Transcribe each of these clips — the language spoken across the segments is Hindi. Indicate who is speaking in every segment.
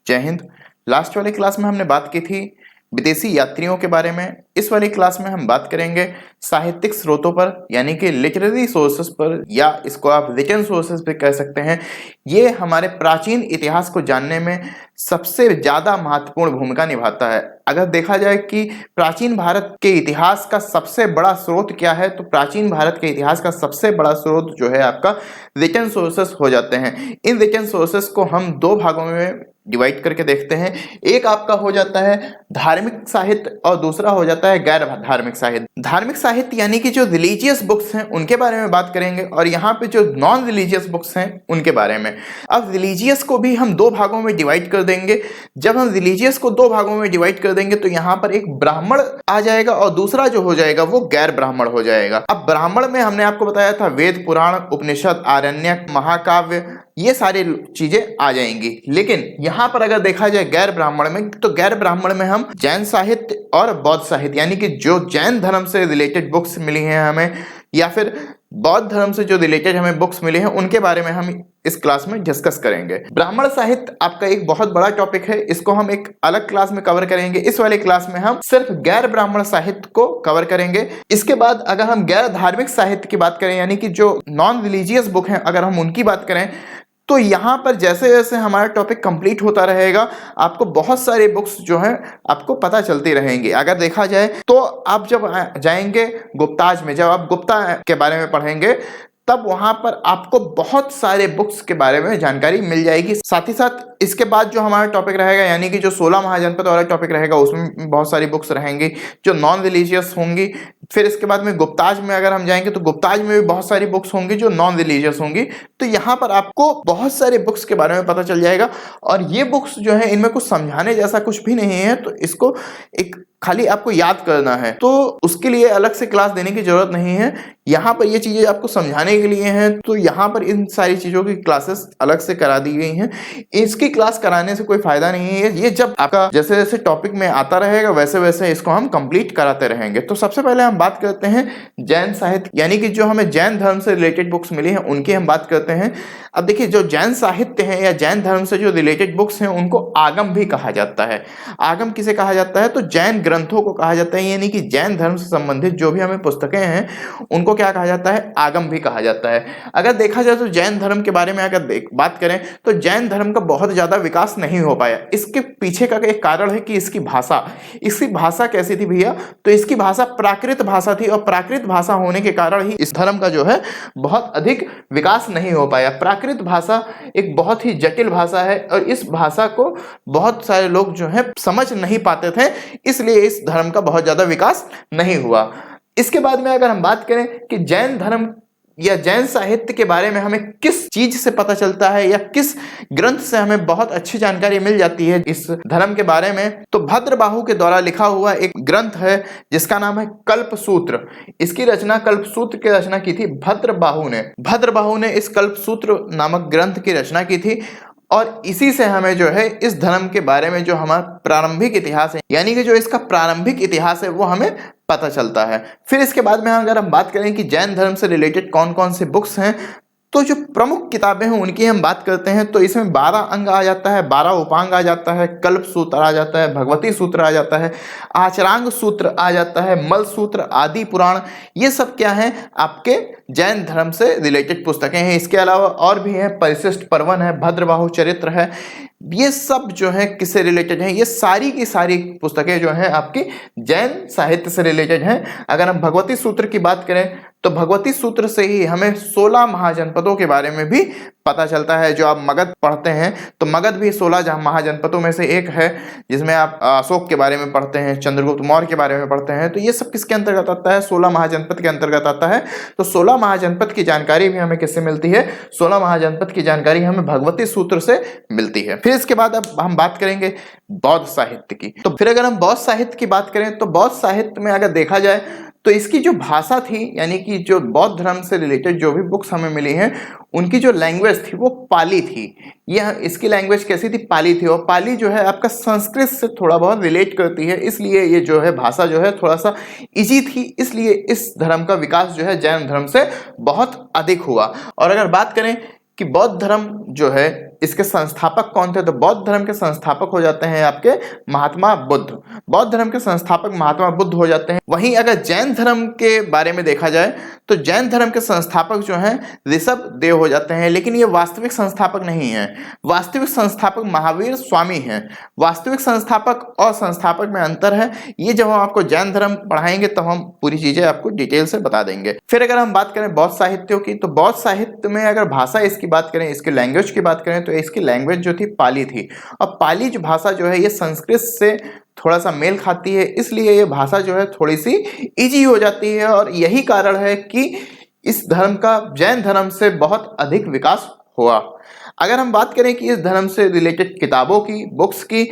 Speaker 1: जय हिंद। लास्ट वाली क्लास में हमने बात की थी विदेशी यात्रियों के बारे में। इस वाली क्लास में हम बात करेंगे साहित्यिक स्रोतों पर, यानी कि लिटरेरी सोर्सेस पर, या इसको आप रिटन सोर्सेस भी कह सकते हैं। ये हमारे प्राचीन इतिहास को जानने में सबसे ज़्यादा महत्वपूर्ण भूमिका निभाता है। अगर देखा जाए कि प्राचीन भारत के इतिहास का सबसे बड़ा स्रोत क्या है, तो प्राचीन भारत के इतिहास का सबसे बड़ा स्रोत जो है आपका रिटन सोर्सेस हो जाते हैं। इन रिटन सोर्सेस को हम दो भागों में डिवाइड करके देखते हैं। एक आपका हो जाता है धार्मिक साहित्य और दूसरा हो जाता है गैर धार्मिक साहित्य। धार्मिक साहित्य यानी कि जो रिलीजियस बुक्स हैं उनके बारे में बात करेंगे, और यहाँ पे जो नॉन रिलीजियस बुक्स हैं उनके बारे में। अब रिलीजियस को भी हम दो भागों में डिवाइड कर देंगे। जब हम रिलीजियस को दो भागों में डिवाइड कर देंगे तो यहाँ पर एक ब्राह्मण आ जाएगा और दूसरा जो हो जाएगा वो गैर ब्राह्मण हो जाएगा। अब ब्राह्मण में हमने आपको बताया था वेद, पुराण, उपनिषद, आरण्यक, महाकाव्य, ये सारी चीजें आ जाएंगी। लेकिन यहाँ पर अगर देखा जाए गैर ब्राह्मण में, तो गैर ब्राह्मण में हम जैन साहित्य और बौद्ध साहित्य, यानी कि जो जैन धर्म से रिलेटेड बुक्स मिली हैं हमें, या फिर बौद्ध धर्म से जो रिलेटेड हमें बुक्स मिली हैं, उनके बारे में हम इस क्लास में डिस्कस करेंगे। ब्राह्मण साहित्य आपका एक बहुत बड़ा टॉपिक है, इसको हम एक अलग क्लास में कवर करेंगे। इस वाले क्लास में हम सिर्फ गैर ब्राह्मण साहित्य को कवर करेंगे। इसके बाद अगर हम गैर धार्मिक साहित्य की बात करें, यानी कि जो नॉन रिलीजियस बुक हैं, अगर हम उनकी बात करें, तो यहाँ पर जैसे जैसे हमारा टॉपिक कंप्लीट होता रहेगा आपको बहुत सारे बुक्स जो हैं आपको पता चलती रहेंगी। अगर देखा जाए तो आप जब जाएंगे गुप्ताज में, जब आप गुप्ता के बारे में पढ़ेंगे, तब वहां पर आपको बहुत सारे बुक्स के बारे में जानकारी मिल जाएगी। साथ ही साथ इसके बाद जो हमारा टॉपिक रहेगा, यानी कि जो 16 महाजनपद वाला टॉपिक रहेगा, उसमें बहुत सारी बुक्स रहेंगी जो नॉन रिलीजियस होंगी। फिर इसके बाद में गुप्ताज में अगर हम जाएंगे तो गुप्ताज में भी बहुत सारी बुक्स होंगी जो नॉन रिलीजियस होंगी। तो यहाँ पर आपको बहुत सारे बुक्स के बारे में पता चल जाएगा। और ये बुक्स जो है इनमें कुछ समझाने जैसा कुछ भी नहीं है, तो इसको एक खाली आपको याद करना है, तो उसके लिए अलग से क्लास देने की जरूरत नहीं है। यहाँ पर ये चीजें आपको समझाने के लिए हैं, तो यहाँ पर इन सारी चीजों की क्लासेस अलग से करा दी गई हैं। इसकी क्लास कराने से कोई फायदा नहीं है। ये जब आपका जैसे जैसे टॉपिक में आता रहेगा वैसे वैसे इसको हम कंप्लीट कराते रहेंगे। तो सबसे पहले हम बात करते हैं जैन साहित्य, यानी कि जो हमें जैन धर्म से रिलेटेड बुक्स मिली हैं उनकी हम बात करते हैं। अब देखिए, जो जैन साहित्य है या जैन धर्म से जो रिलेटेड बुक्स हैं उनको आगम भी कहा जाता है। आगम किसे कहा जाता है? तो जैन ग्रंथों को कहा जाता है, यानी कि जैन धर्म से संबंधित जो भी हमें पुस्तकें हैं उनको क्या कहा जाता है? आगम भी कहा जाता है। अगर देखा जाए तो जैन धर्म के बारे में अगर बात करें तो जैन धर्म का बहुत ज्यादा विकास नहीं हो पाया। इसके पीछे का एक कारण है कि इसकी भाषा कैसी थी भैया? तो इसकी भाषा प्राकृत भाषा थी, और प्राकृत भाषा होने के कारण ही इस धर्म का जो है बहुत अधिक विकास नहीं हो पाया। प्राकृत भाषा एक बहुत ही जटिल भाषा है, और इस भाषा को बहुत सारे लोग जो है समझ नहीं पाते थे, इसलिए इस धर्म का बहुत ज्यादा विकास नहीं हुआ। इसके बाद में अगर हम बात करें कि जैन धर्म या जैन साहित्य के बारे में हमें किस चीज से पता चलता है या किस ग्रंथ से हमें बहुत अच्छी जानकारी मिल जाती है इस धर्म के बारे में, तो भद्रबाहु के द्वारा लिखा हुआ एक ग्रंथ है जिसका नाम है कल्पसूत्र। इसकी रचना, कल्पसूत्र की रचना की थी भद्रबाहु ने इस कल्पसूत्र नामक ग्रंथ की रचना की थी। और इसी से हमें जो है इस धर्म के बारे में जो हमारा प्रारंभिक इतिहास है, यानी कि जो इसका प्रारंभिक इतिहास है, वो हमें पता चलता है। फिर इसके बाद में अगर हम बात करें कि जैन धर्म से रिलेटेड कौन कौन से बुक्स हैं, तो जो प्रमुख किताबें हैं उनकी हम बात करते हैं, तो इसमें 12 अंग आ जाता है, 12 उपांग आ जाता है, कल्प सूत्र आ जाता है, भगवती सूत्र आ जाता है, आचरांग सूत्र आ जाता है, मल सूत्र, आदि पुराण। ये सब क्या है? आपके जैन धर्म से रिलेटेड पुस्तकें हैं। इसके अलावा और भी हैं, परिशिष्ट पर्वन है, भद्रबाहु चरित्र है। ये सब जो है किससे रिलेटेड हैं? ये सारी की सारी पुस्तकें जो हैं आपकी जैन साहित्य से रिलेटेड हैं। अगर हम भगवती सूत्र की बात करें तो भगवती सूत्र से ही हमें 16 महाजनपदों के बारे में भी पता चलता है। जो आप मगध पढ़ते हैं तो मगध भी 16 महाजनपदों में से एक है, जिसमें आप अशोक के बारे में पढ़ते हैं, चंद्रगुप्त मौर्य के बारे में पढ़ते हैं। तो ये सब किसके अंतर्गत आता है? 16 महाजनपद के अंतर्गत आता है। तो 16 महाजनपद की जानकारी भी हमें किससे मिलती है? 16 महाजनपद की जानकारी हमें भगवती सूत्र से मिलती है। फिर इसके बाद अब हम बात करेंगे बौद्ध साहित्य की। तो फिर अगर हम बौद्ध साहित्य की बात करें तो बौद्ध साहित्य में अगर देखा जाए तो इसकी जो भाषा थी, यानी कि जो बौद्ध धर्म से रिलेटेड जो भी बुक्स हमें मिली हैं उनकी जो लैंग्वेज थी वो पाली थी। यह इसकी लैंग्वेज कैसी थी? पाली थी। और पाली जो है आपका संस्कृत से थोड़ा बहुत रिलेट करती है, इसलिए ये जो है भाषा जो है थोड़ा सा इजी थी, इसलिए इस धर्म का विकास जो है जैन धर्म से बहुत अधिक हुआ। और अगर बात करें कि बौद्ध धर्म जो है इसके संस्थापक कौन थे? तो बौद्ध धर्म के संस्थापक हो जाते हैं आपके महात्मा बुद्ध। बौद्ध धर्म के संस्थापक महात्मा बुद्ध हो जाते हैं। वहीं अगर जैन धर्म के बारे में देखा जाए तो जैन धर्म के संस्थापक जो हैं ऋषभ देव हो जाते हैं, लेकिन ये वास्तविक संस्थापक नहीं है। वास्तविक संस्थापक महावीर स्वामी हैं। वास्तविक संस्थापक और संस्थापक में अंतर है। ये जब हम आपको जैन धर्म पढ़ाएंगे तब हम पूरी चीजें आपको डिटेल से बता देंगे। फिर अगर हम बात करें बौद्ध साहित्यों की, तो बौद्ध साहित्य में अगर भाषा इसकी बात करें, इसकी लैंग्वेज की बात करें, तो इसकी लैंग्वेज जो थी पाली थी। और पाली जो भाषा जो है ये संस्कृत से थोड़ा सा मेल खाती है, इसलिए ये भाषा जो है थोड़ी सी इजी हो जाती है। और यही कारण है कि इस धर्म का जैन धर्म से बहुत अधिक विकास हुआ। अगर हम बात करें कि इस धर्म से रिलेटेड किताबों की, बुक्स की,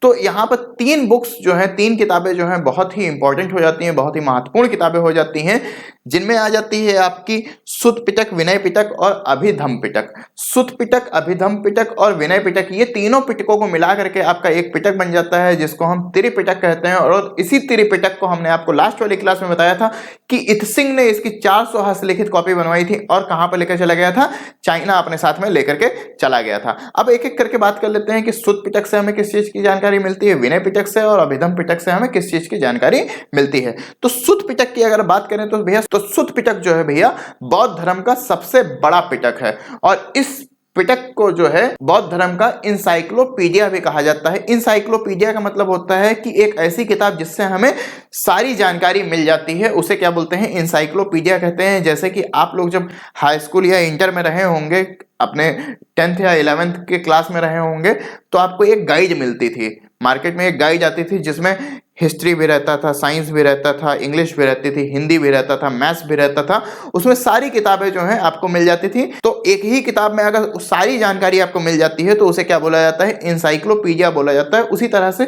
Speaker 1: तो यहाँ पर 3 बुक्स जो हैं, 3 किताबें जो हैं बहुत ही इंपॉर्टेंट हो जाती हैं, बहुत ही महत्वपूर्ण किताबें हो जाती हैं, जिनमें आ जाती है आपकी सुत्त पिटक, विनय पिटक और अभिधम्म पिटक। सुत्त पिटक, अभिधम्म पिटक और विनय पिटक, ये तीनों पिटकों को मिला करके आपका एक पिटक बन जाता है, जिसको हम त्रिपिटक कहते हैं। और इसी त्रिपिटक को हमने आपको लास्ट वाली क्लास में बताया था कि इत सिंह ने इसकी 400 हस्तलिखित कॉपी बनवाई थी और कहाँ पर लेकर चला गया था? चाइना अपने साथ में लेकर के चला गया था। अब एक एक करके बात कर लेते हैं कि सुत्त पिटक से हमें किस चीज की जानकारी मिलती है, विनय पिटक से और अभिधम्म पिटक से हमें किस चीज की जानकारी मिलती है। तो सुत्त पिटक की अगर बात करें तो भैया, तो सुत्त पिटक जो है भैया बौद्ध धर्म का सबसे बड़ा पिटक है। और इस पिटक को जो है बौद्ध धर्म का इंसाइक्लोपीडिया भी कहा जाता है। इंसाइक्लोपीडिया का मतलब होता है कि एक ऐसी किताब जिससे हमें सारी जानकारी मिल जाती है, उसे क्या बोलते हैं? इंसाइक्लोपीडिया कहते हैं। जैसे कि आप लोग जब हाई स्कूल या इंटर में रहे होंगे, अपने 10th या 11th के क्लास में रहे होंगे, तो आपको एक गाइड मिलती थी। मार्केट में एक गाइड आती थी जिसमें हिस्ट्री भी रहता था, साइंस भी रहता था, इंग्लिश भी रहती थी, हिंदी भी रहता था, मैथ्स भी रहता था। उसमें सारी किताबें जो हैं आपको मिल जाती थी। तो एक ही किताब में अगर सारी जानकारी आपको मिल जाती है तो उसे क्या बोला जाता है? इंसाइक्लोपीडिया बोला जाता है। उसी तरह से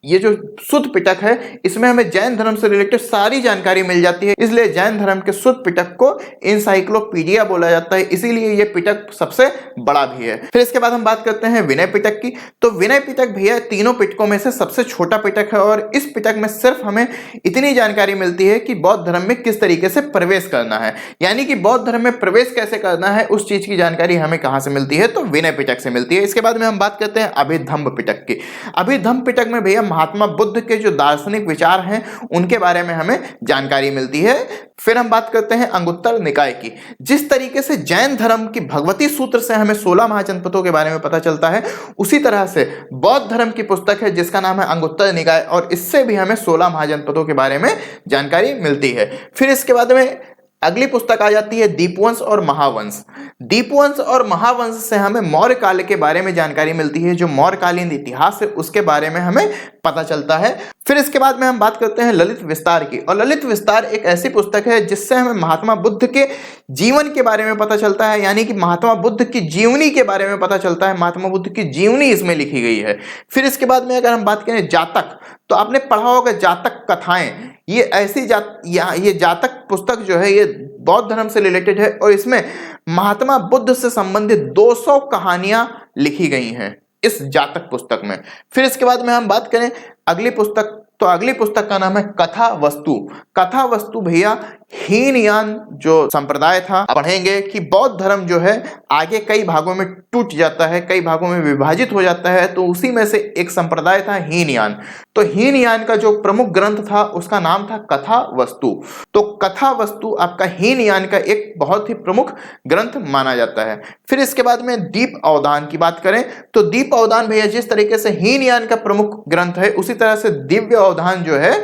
Speaker 1: ये जो सुत्त पिटक है, इसमें हमें जैन धर्म से रिलेटेड सारी जानकारी मिल जाती है, इसलिए जैन धर्म के सुत्त पिटक को इंसाइक्लोपीडिया बोला जाता है। इसीलिए ये पिटक सबसे बड़ा भी है। फिर इसके बाद हम बात करते हैं विनय पिटक की। तो विनय पिटक भैया तीनों पिटकों में से सबसे छोटा पिटक है और इस पिटक में सिर्फ हमें इतनी जानकारी मिलती है कि बौद्ध धर्म में किस तरीके से प्रवेश करना है, यानी कि बौद्ध धर्म में प्रवेश कैसे करना है, उस चीज की जानकारी हमें कहां से मिलती है? तो विनय पिटक से मिलती है। इसके बाद में हम बात करते हैं अभिधम्म पिटक की। अभिधम्म पिटक में भैया महात्मा बुद्ध के जो दार्शनिक विचार हैं उनके बारे में हमें जानकारी मिलती है। फिर हम बात करते हैं अंगुत्तर निकाय की। जिस तरीके से जैन धर्म की भगवती सूत्र से हमें 16 महाजनपदों के बारे में पता चलता है, उसी तरह से बौद्ध धर्म की पुस्तक है जिसका नाम है अंगुत्तर निकाय, और इससे भी हमें 16 महाजनपदों के बारे में जानकारी मिलती है। फिर इसके बाद में अगली पुस्तक आ जाती है दीपवंश और महावंश। दीपवंश और महावंश से हमें मौर्य काल के बारे में जानकारी मिलती है, जो मौर्यकालीन इतिहास है उसके बारे में हमें पता चलता है। फिर इसके बाद में हम बात करते हैं ललित विस्तार की। और ललित विस्तार एक ऐसी पुस्तक है जिससे हमें महात्मा बुद्ध के जीवन के बारे में पता चलता है, यानी कि महात्मा बुद्ध की जीवनी के बारे में पता चलता है। महात्मा बुद्ध की जीवनी इसमें लिखी गई है। फिर इसके बाद में अगर हम बात करें जातक, तो आपने पढ़ा होगा जातक कथाएं। ये ऐसी ये जातक पुस्तक जो है ये बौद्ध धर्म से रिलेटेड है और इसमें महात्मा बुद्ध से संबंधित 200 कहानियां लिखी गई हैं इस जातक पुस्तक में। फिर इसके बाद में हम बात करें अगली पुस्तक, तो अगली पुस्तक का नाम है कथा वस्तु। कथा वस्तु भैया हीनयान जो संप्रदाय था, पढ़ेंगे कि बौद्ध धर्म जो है आगे कई भागों में टूट जाता है, कई भागों में विभाजित हो जाता है, तो उसी में से एक संप्रदाय था हीनयान। तो हीनयान का जो प्रमुख ग्रंथ था उसका नाम था कथा वस्तु। तो कथा वस्तु आपका हीनयान का एक बहुत ही प्रमुख ग्रंथ माना जाता है। फिर इसके बाद में दीप अवदान की बात करें तो दीप अवदान भैया जिस तरीके से हीनयान का प्रमुख ग्रंथ है, उसी तरह से दिव्य अवधान जो है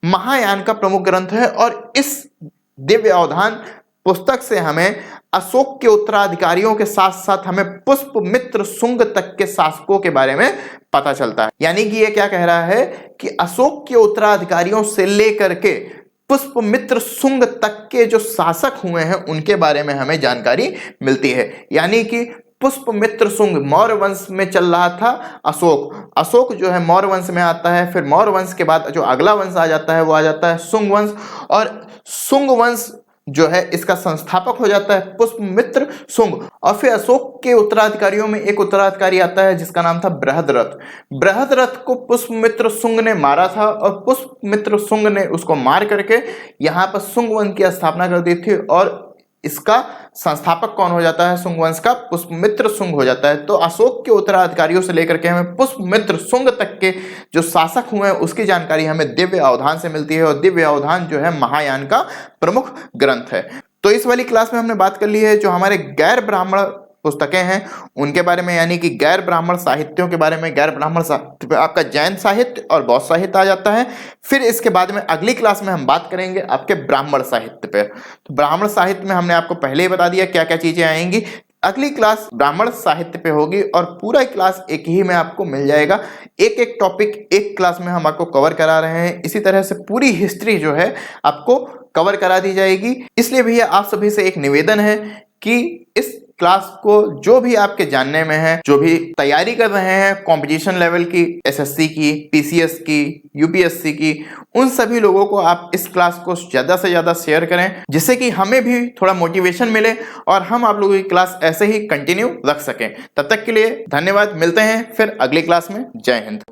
Speaker 1: महायान का प्रमुख ग्रंथ है। और इस दिव्य अवधान पुस्तक से हमें अशोक के उत्तराधिकारियों के साथ साथ हमें पुष्पमित्र शुंग तक के शासकों के बारे में पता चलता है। यानी कि ये क्या कह रहा है कि अशोक के उत्तराधिकारियों से लेकर के पुष्पमित्र शुंग तक के जो शासक हुए हैं उनके बारे में हमें जानकारी मिलती है। यानी कि पुष्पमित्र शुंग मौर्य वंश में चल रहा था, अशोक जो है मौर्य वंश में आता है। फिर मौर्य वंश के बाद जो अगला वंश आ जाता है वो आ जाता है शुंग वंश, और शुंग वंश जो है इसका संस्थापक हो जाता है पुष्पमित्र शुंग। और फिर अशोक के उत्तराधिकारियों में एक उत्तराधिकारी आता है जिसका नाम था बृहद्रथ। बृहद्रथ को पुष्पमित्र शुंग ने मारा था और पुष्पमित्र शुंग ने उसको मार करके यहाँ पर शुंग वंश की स्थापना कर दी थी। और इसका संस्थापक कौन हो जाता है? शुंग वंश का पुष्पमित्र शुंग हो जाता है। तो अशोक के उत्तराधिकारियों से लेकर के हमें पुष्पमित्र शुंग तक के जो शासक हुए हैं उसकी जानकारी हमें दिव्य अवधान से मिलती है, और दिव्य अवधान जो है महायान का प्रमुख ग्रंथ है। तो इस वाली क्लास में हमने बात कर ली है जो हमारे गैर ब्राह्मण पुस्तकें हैं उनके बारे में, यानी कि गैर ब्राह्मण साहित्यों के बारे में। गैर ब्राह्मण साहित्य पे आपका जैन साहित्य और बौद्ध साहित्य आ जाता है। फिर इसके बाद में अगली क्लास में हम बात करेंगे आपके ब्राह्मण साहित्य पे। तो ब्राह्मण साहित्य में हमने आपको पहले ही बता दिया क्या क्या चीजें आएंगी। अगली क्लास ब्राह्मण साहित्य पे होगी और पूरा क्लास एक ही में आपको मिल जाएगा। एक एक टॉपिक एक क्लास में हम आपको कवर करा रहे हैं। इसी तरह से पूरी हिस्ट्री जो है आपको कवर करा दी जाएगी। इसलिए भैया आप सभी से एक निवेदन है कि इस क्लास को जो भी आपके जानने में है, जो भी तैयारी कर रहे हैं कंपटीशन लेवल की, एसएससी की, पीसीएस की, यूपीएससी की, उन सभी लोगों को आप इस क्लास को ज्यादा से ज्यादा शेयर करें, जिससे कि हमें भी थोड़ा मोटिवेशन मिले और हम आप लोगों की क्लास ऐसे ही कंटिन्यू रख सकें। तब तक के लिए धन्यवाद। मिलते हैं फिर अगली क्लास में। जय हिंद।